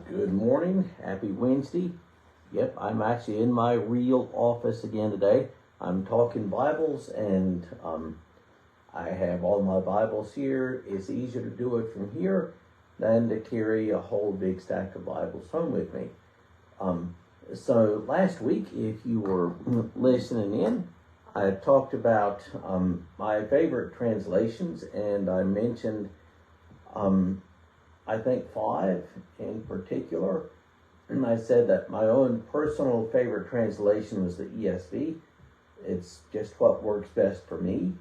Good morning. Happy Wednesday. Yep, I'm actually in my real office again today. I'm talking Bibles, and I have all my Bibles here. It's easier to do it from here than to carry a whole big stack of Bibles home with me. So last week, if you were listening in, I talked about my favorite translations, and I mentioned I think 5 in particular. And I said that my own personal favorite translation was the ESV. It's just what works best for me.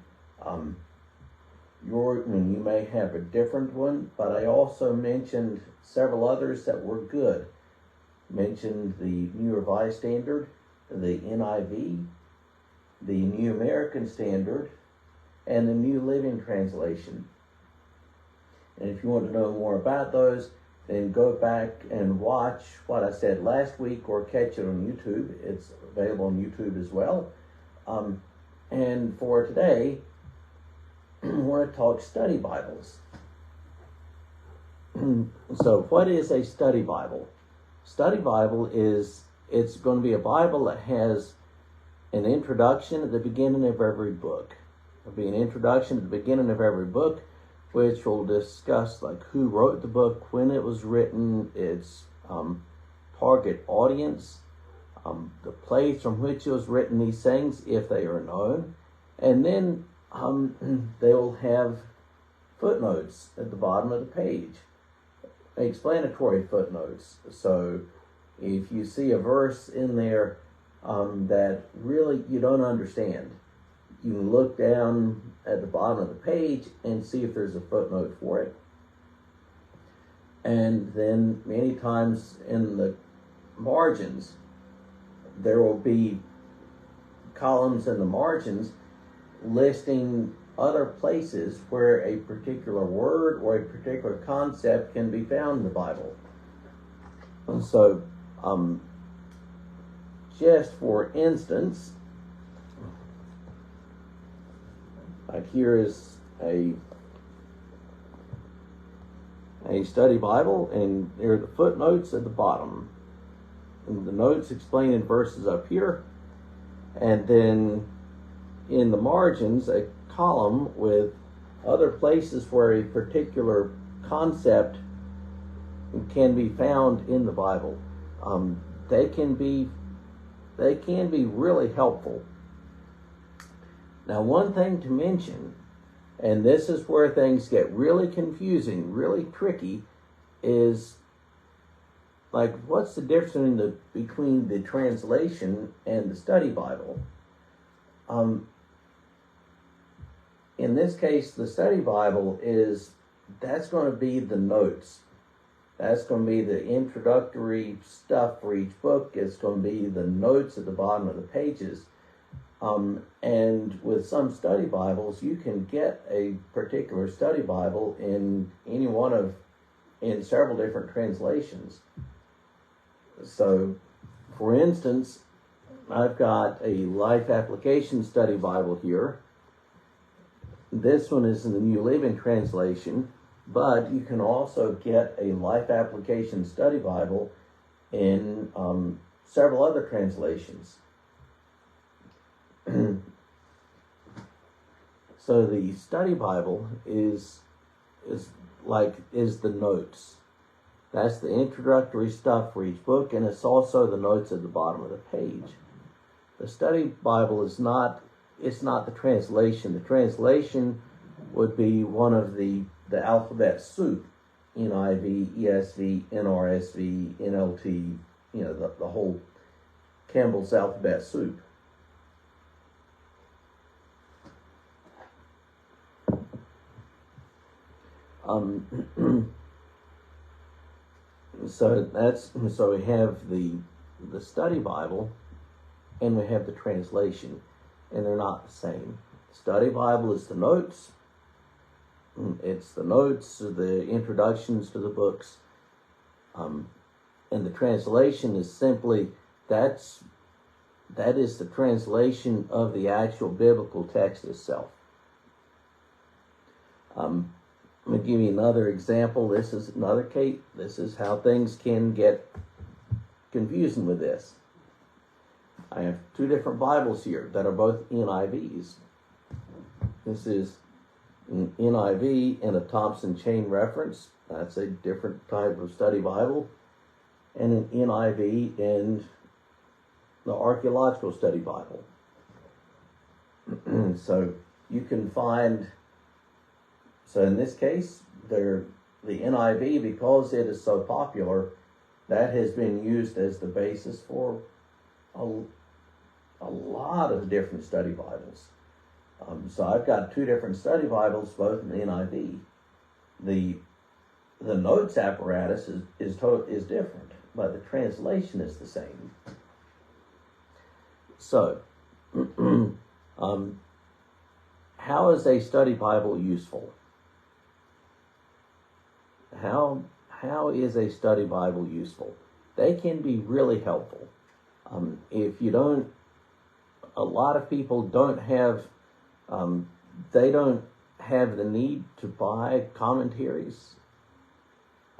You may have a different one, but I also mentioned several others that were good. Mentioned the New Revised Standard, the NIV, the New American Standard, and the New Living Translation. And if you want to know more about those, then go back and watch what I said last week or catch it on YouTube. It's available on YouTube as well. And for today, we're going to talk study Bibles. So what is a study Bible? Study Bible it's going to be a Bible that has an introduction at the beginning of every book. There'll be an introduction at the beginning of every book, which will discuss like who wrote the book, when it was written, its target audience, the place from which it was written, these things, if they are known. And then they will have footnotes at the bottom of the page, explanatory footnotes. So if you see a verse in there that really you don't understand, you can look down at the bottom of the page and see if there's a footnote for it. And then many times in the margins, there will be columns in the margins listing other places where a particular word or a particular concept can be found in the Bible. And so, just for instance, like here is a study Bible, and there are the footnotes at the bottom. And the notes explaining verses up here, and then in the margins a column with other places where a particular concept can be found in the Bible. They can be really helpful. Now, one thing to mention, and this is where things get really confusing, really tricky, is like, what's the difference between the translation and the study Bible? In this case, the study Bible that's going to be the notes. That's going to be the introductory stuff for each book. It's going to be the notes at the bottom of the pages. And with some study Bibles, you can get a particular study Bible in several different translations. So, for instance, I've got a Life Application Study Bible here. This one is in the New Living Translation, but you can also get a Life Application Study Bible in several other translations. So the study Bible is the notes. That's the introductory stuff for each book, and it's also the notes at the bottom of the page. The study Bible is not the translation. The translation would be one of the alphabet soup, NIV, ESV, NRSV, NLT, the whole Campbell's alphabet soup. So we have the study Bible, and we have the translation, and they're not the same. Study Bible is the notes. It's the notes, the introductions to the books, and the translation is simply that is the translation of the actual biblical text itself. Let me give you another example. This is another case. This is how things can get confusing with this. I have two different Bibles here that are both NIVs. This is an NIV and a Thompson Chain Reference. That's a different type of study Bible. And an NIV and the Archaeological Study Bible. So you can find, so in this case, the NIV, because it is so popular, that has been used as the basis for a lot of different study Bibles. So I've got two different study Bibles, both in the NIV. The notes apparatus is different, but the translation is the same. So, how is a study Bible useful? How is a study Bible useful? They can be really helpful. If you don't, a lot of people don't have, they don't have the need to buy commentaries.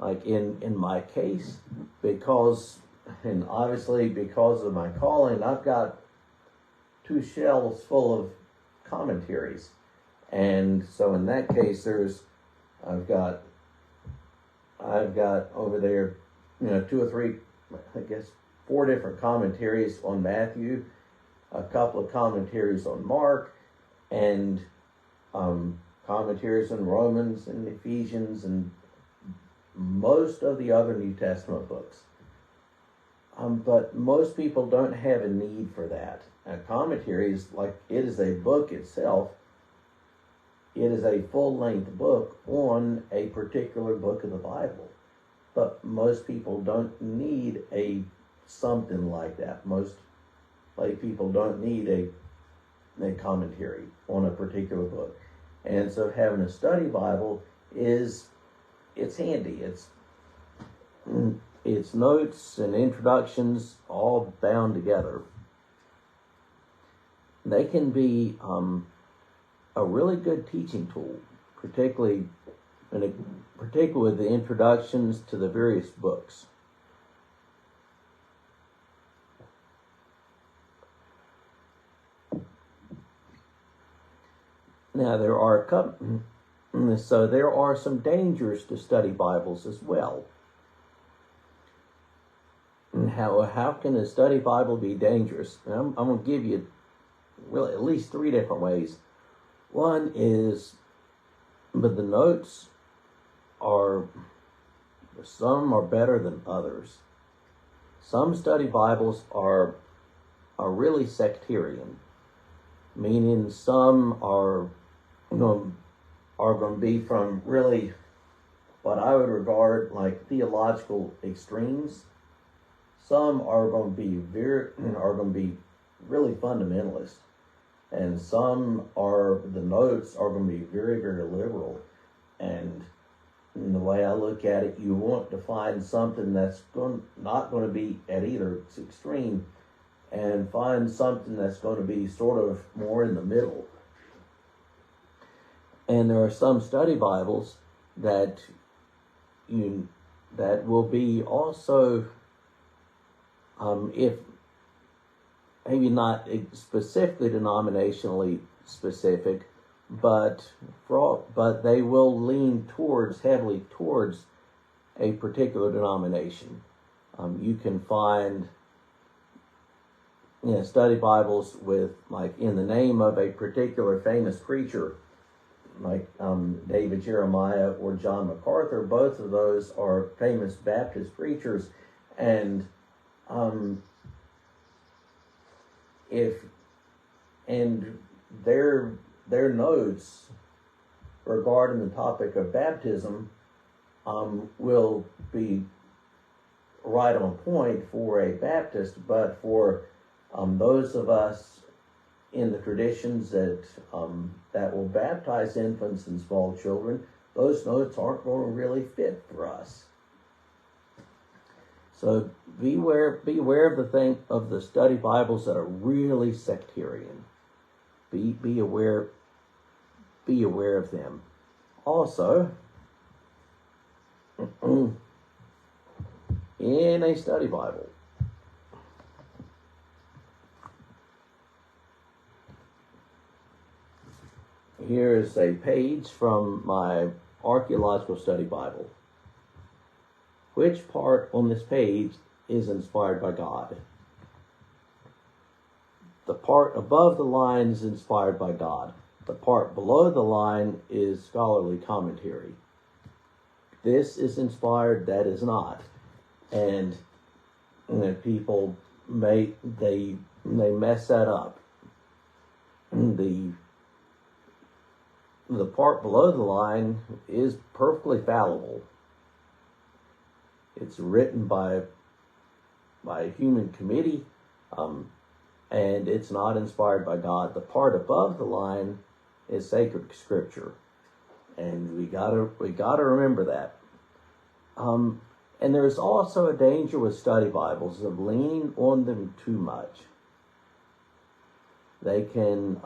Like in my case, and obviously because of my calling, I've got 2 shelves full of commentaries. And so in that case, I've got over there, 2 or 3, I guess 4 different commentaries on Matthew, a couple of commentaries on Mark, and commentaries on Romans and Ephesians and most of the other New Testament books. But most people don't have a need for that. Commentary is like, it is a book itself. It is a full-length book on a particular book of the Bible. But most people don't need something like that. Most lay people don't need a commentary on a particular book. And so having a study Bible it's handy. It's notes and introductions all bound together. They can be a really good teaching tool, particularly with the introductions to the various books. Now there are some dangers to study Bibles as well. And how can a study Bible be dangerous? I'm going to give you really at least 3 different ways. One is, but the notes some are better than others. Some study Bibles are really sectarian, meaning some are going to be from really what I would regard like theological extremes. Some are going to be really fundamentalist, and the notes are going to be very, very liberal. And in the way I look at it, you want to find something that's not going to be at either extreme, and find something that's going to be sort of more in the middle. And there are some study Bibles that will be also, if maybe not specifically denominationally specific, but they will lean heavily towards a particular denomination. You can find study Bibles with, like, in the name of a particular famous preacher, like David Jeremiah or John MacArthur. Both of those are famous Baptist preachers, and their notes regarding the topic of baptism will be right on point for a Baptist, but for those of us in the traditions that will baptize infants and small children, those notes aren't going to really fit for us. So beware of the study Bibles that are really sectarian. Be aware of them. Also, in a study Bible. Here's a page from my Archaeological Study Bible. Which part on this page is inspired by God? The part above the line is inspired by God. The part below the line is scholarly commentary. This is inspired, that is not. And people they mess that up. The part below the line is perfectly fallible. It's written by a human committee, and it's not inspired by God. The part above the line is sacred scripture, and we gotta remember that. And there's also a danger with study Bibles of leaning on them too much. They can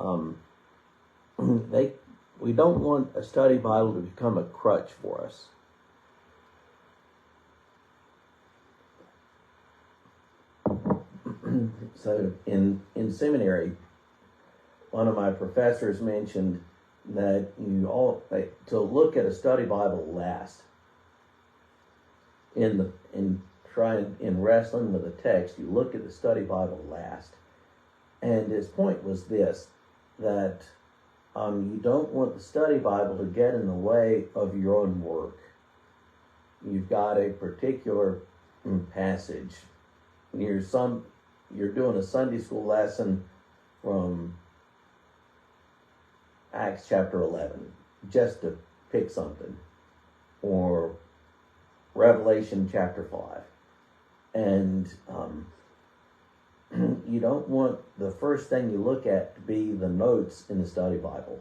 we don't want a study Bible to become a crutch for us. So in seminary, one of my professors mentioned that to look at a study Bible last. In wrestling with a text, you look at the study Bible last. And his point was this, that you don't want the study Bible to get in the way of your own work. You've got a particular passage. You're doing a Sunday school lesson from Acts chapter 11, just to pick something, or Revelation chapter 5. And you don't want the first thing you look at to be the notes in the study Bible.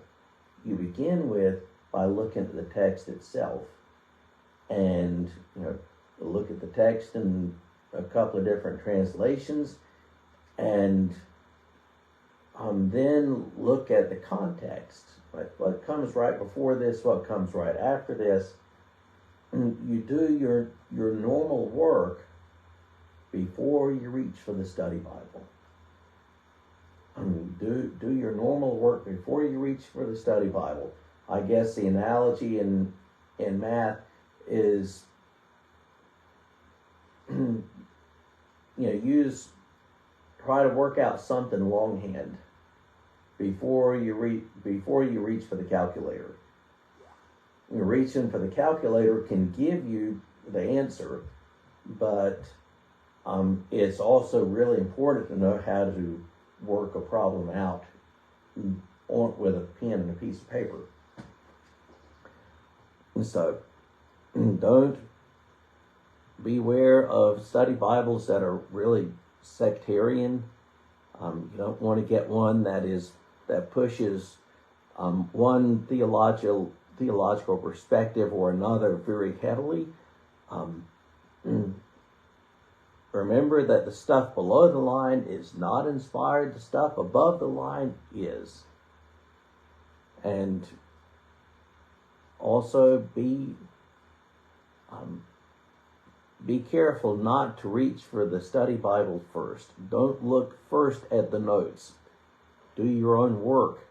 You begin by looking at the text itself, and look at the text in a couple of different translations, and then look at the context. Right? What comes right before this? What comes right after this? You do your normal work before you reach for the study Bible. Do your normal work before you reach for the study Bible. I guess the analogy in math is try to work out something longhand before you reach for the calculator. Reaching for the calculator can give you the answer, but it's also really important to know how to work a problem out with a pen and a piece of paper. And so, don't beware of study Bibles that are really sectarian. You don't want to get one that pushes one theological perspective or another very heavily. Remember that the stuff below the line is not inspired. The stuff above the line is. And also be careful not to reach for the study Bible first. Don't look first at the notes. Do your own work.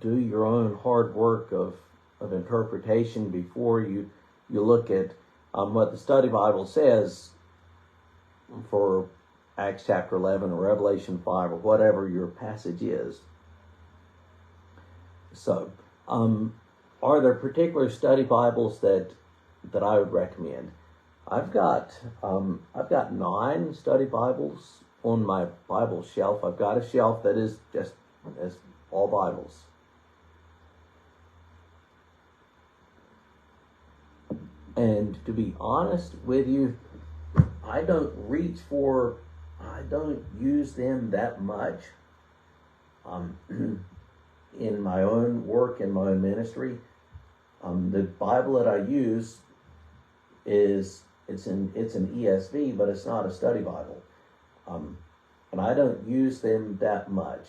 Do your own hard work of interpretation before you look at what the study Bible says for Acts chapter 11 or Revelation 5 or whatever your passage is. So, are there particular study Bibles that I would recommend? I've got 9 study Bibles on my Bible shelf. I've got a shelf that is just as all Bibles. And to be honest with you, I don't use them that much in my own work, in my own ministry. The Bible that I use it's an ESV, but it's not a study Bible. And I don't use them that much.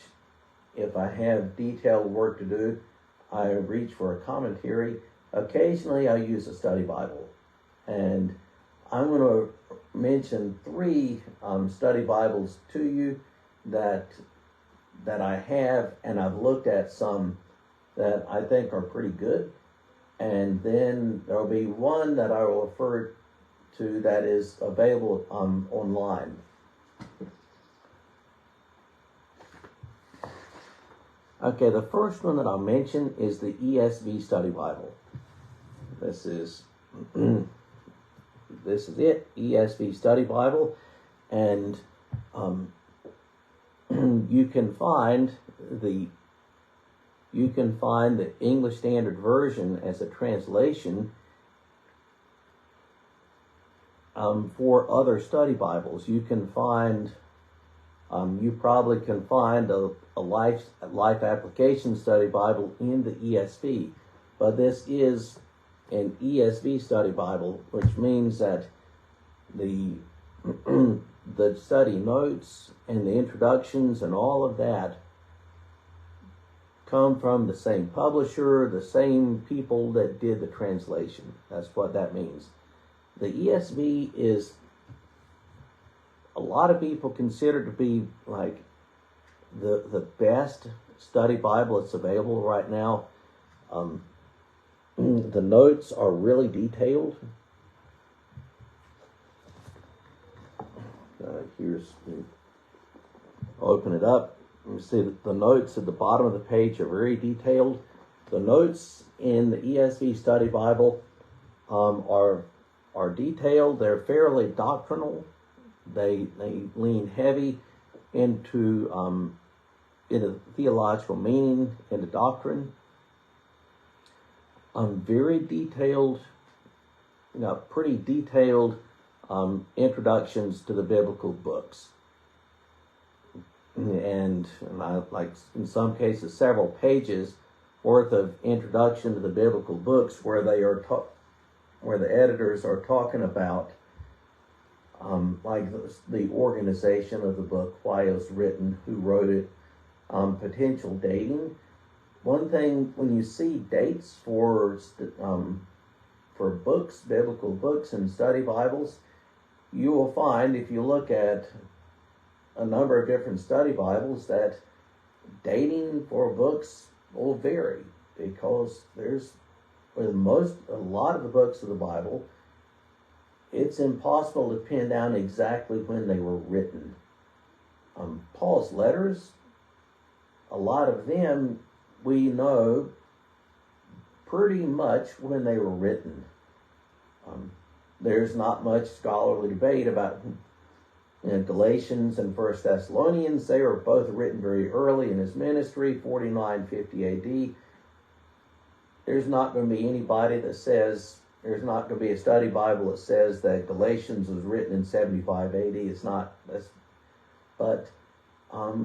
If I have detailed work to do, I reach for a commentary. Occasionally I use a study Bible, And I'm going to mention three study Bibles to you that I have, and I've looked at some that I think are pretty good. And then there will be one that I will refer to that is available online. Okay, the first one that I'll mention is the ESV Study Bible. This is it, ESV Study Bible, and you can find the English Standard Version as a translation for other study Bibles. You can find, you probably can find a life application study Bible in the ESV, but this is an ESV study Bible, which means that the the study notes and the introductions and all of that come from the same publisher, the same people that did the translation. That's what that means. The ESV is, a lot of people consider to be like the best study Bible that's available right now. The notes are really detailed. I'll open it up. You see that the notes at the bottom of the page are very detailed. The notes in the ESV Study Bible are detailed. They're fairly doctrinal. They lean heavy into theological meaning, into doctrine. Very detailed, pretty detailed introductions to the biblical books. And like in some cases, several pages worth of introduction to the biblical books where they are where the editors are talking about like the organization of the book, why it was written, who wrote it, potential dating. One thing, when you see dates for books, biblical books and study Bibles, you will find, if you look at a number of different study Bibles, that dating for books will vary, because there's, with a lot of the books of the Bible, it's impossible to pin down exactly when they were written. Paul's letters, a lot of them we know pretty much when they were written. There's not much scholarly debate about Galatians and 1 Thessalonians. They were both written very early in his ministry, 49-50 AD. There's not going to be anybody that says, there's not going to be a study Bible that says that Galatians was written in 75 AD. It's not. But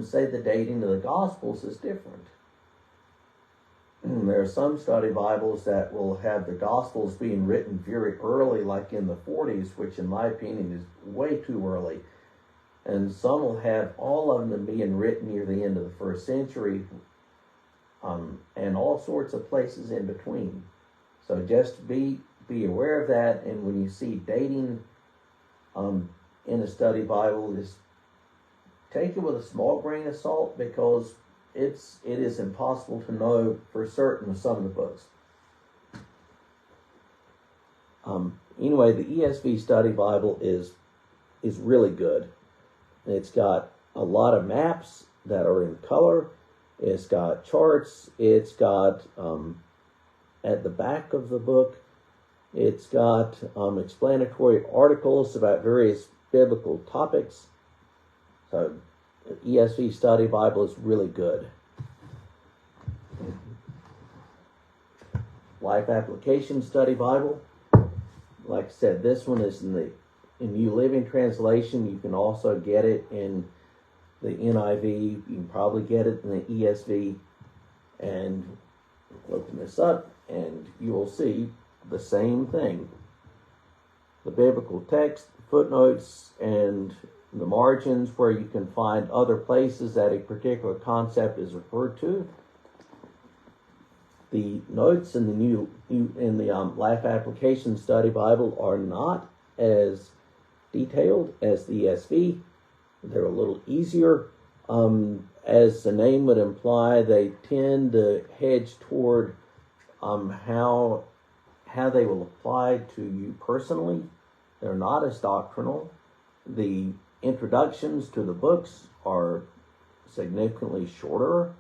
say the dating of the Gospels is different. There are some study Bibles that will have the Gospels being written very early, like in the 40s, which in my opinion is way too early. And some will have all of them being written near the end of the first century, and all sorts of places in between. So just be aware of that, and when you see dating in a study Bible, just take it with a small grain of salt, because it is impossible to know for certain with some of the books. Anyway, the ESV Study Bible is really good. It's got a lot of maps that are in color. It's got charts. It's got, at the back of the book, it's got explanatory articles about various biblical topics. So the ESV Study Bible is really good. Life Application Study Bible. Like I said, this one is in New Living Translation. You can also get it in the NIV. You can probably get it in the ESV. And open this up, and you will see the same thing. The biblical text, footnotes, and the margins where you can find other places that a particular concept is referred to. The notes in the Life Application Study Bible are not as detailed as the ESV. They're a little easier. As the name would imply, they tend to hedge toward how they will apply to you personally. They're not as doctrinal. The introductions to the books are significantly shorter.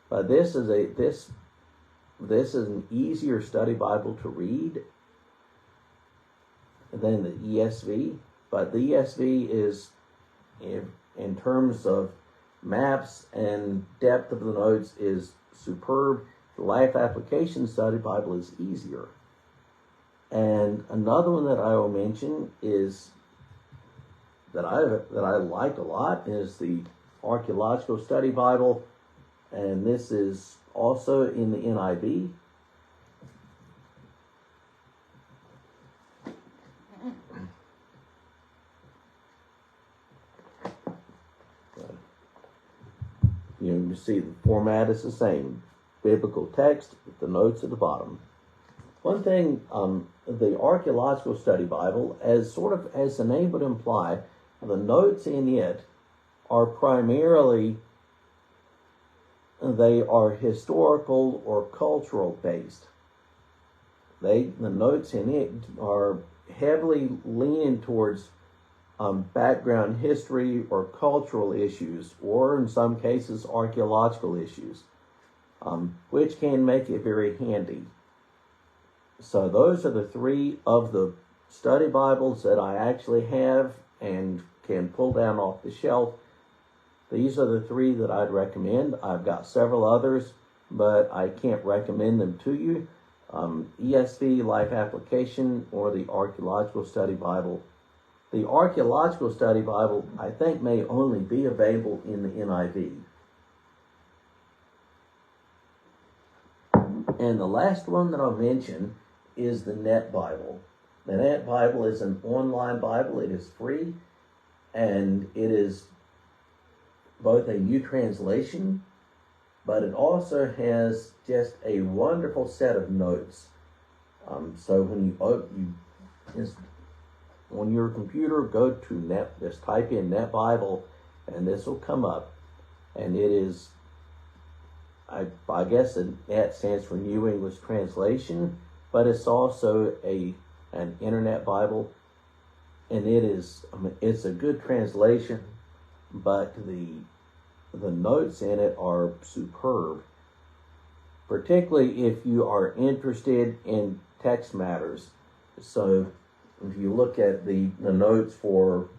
But this is an easier study Bible to read than the ESV. But the ESV is, in terms of maps and depth of the notes, is superb. The Life Application Study Bible is easier. And another one that I will mention is that I like a lot is the Archaeological Study Bible, and this is also in the NIV. You see the format is the same. Biblical text with the notes at the bottom. One thing, the Archaeological Study Bible, as the name would imply, the notes in it are primarily, they are historical or cultural based. The notes in it are heavily leaning towards background history or cultural issues, or in some cases archaeological issues, which can make it very handy. So those are the three of the study Bibles that I actually have and can pull down off the shelf. These are the three that I'd recommend. I've got several others, but I can't recommend them to you. ESV, Life Application, or the Archaeological Study Bible. The Archaeological Study Bible, I think, may only be available in the NIV. And the last one that I'll mention is the Net Bible. The Net Bible is an online Bible. It is free, and it is both a new translation, but it also has just a wonderful set of notes. So when on your computer, go to Net, just type in Net Bible, and this will come up. And it is, I guess that stands for New English Translation, but it's also an Internet Bible, and it's a good translation, but the notes in it are superb, particularly if you are interested in text matters. So if you look at the notes for,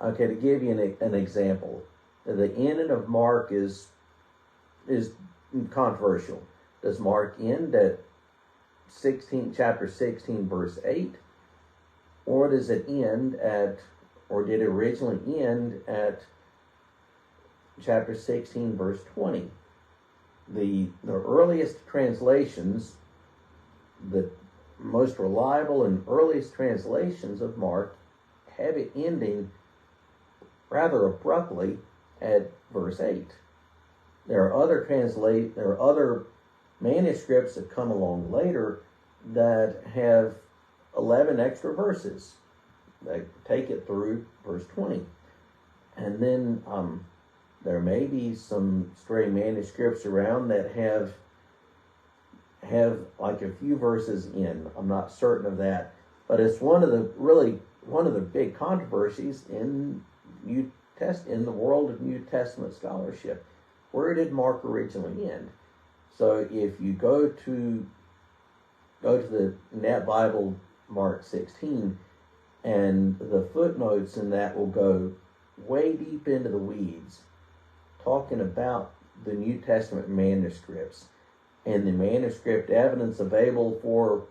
okay, to give you an example, the ending of Mark is controversial. Does Mark end at chapter 16, verse 8? Or does it end at, or did it originally end at chapter 16, verse 20? The earliest translations, the most reliable and earliest translations of Mark have it ending rather abruptly at verse 8. There are other manuscripts that come along later that have 11 extra verses that take it through verse 20. And then there may be some stray manuscripts around that have like a few verses in. I'm not certain of that, but it's one of the big controversies in the world of New Testament scholarship. Where did Mark originally end? So if you go to the Net Bible Mark 16, and the footnotes in that will go way deep into the weeds, talking about the New Testament manuscripts and the manuscript evidence available for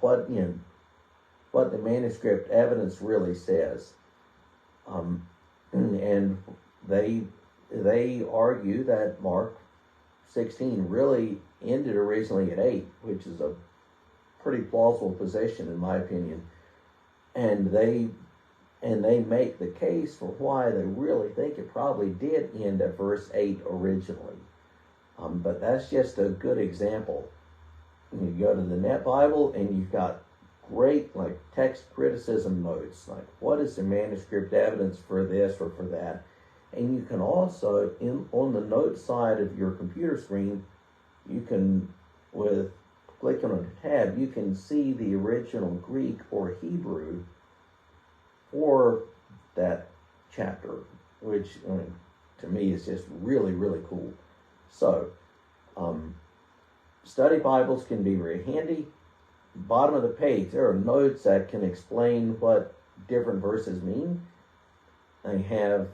what the manuscript evidence really says. And they argue that Mark 16 really ended originally at 8, which is a pretty plausible position in my opinion. And they make the case for why they really think it probably did end at verse 8 originally. But that's just a good example. You go to the Net Bible and you've got great like text criticism notes, like what is the manuscript evidence for this or for that. And you can also, on the note side of your computer screen, you can, with clicking on a tab, you can see the original Greek or Hebrew for that chapter, which to me is just really, really cool. So, study Bibles can be very handy. Bottom of the page, there are notes that can explain what different verses mean. They have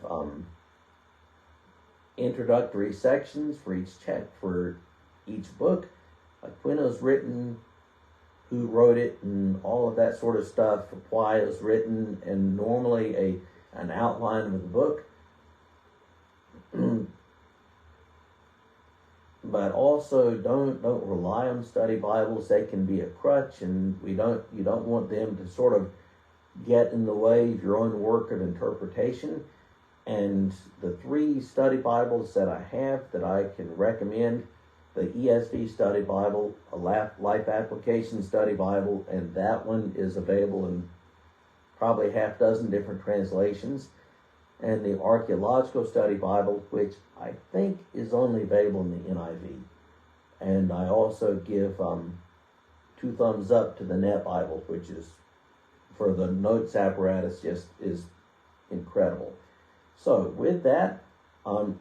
introductory sections for each book, like when it was written, who wrote it, and all of that sort of stuff, why it was written, and normally an outline of the book. But also don't rely on study Bibles. They can be a crutch, and you don't want them to sort of get in the way of your own work of interpretation. And the 3 study Bibles that I have that I can recommend: the ESV Study Bible, a Life Application Study Bible, and that one is available in probably half dozen different translations, and the Archaeological Study Bible, which I think is only available in the NIV. And I also give 2 thumbs up to the Net Bible, which is, for the notes apparatus, just is incredible. So with that,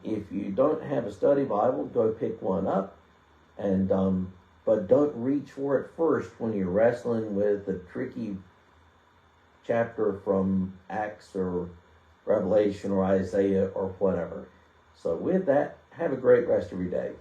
if you don't have a study Bible, go pick one up, and but don't reach for it first when you're wrestling with a tricky chapter from Acts or Revelation or Isaiah or whatever. So with that, have a great rest of your day.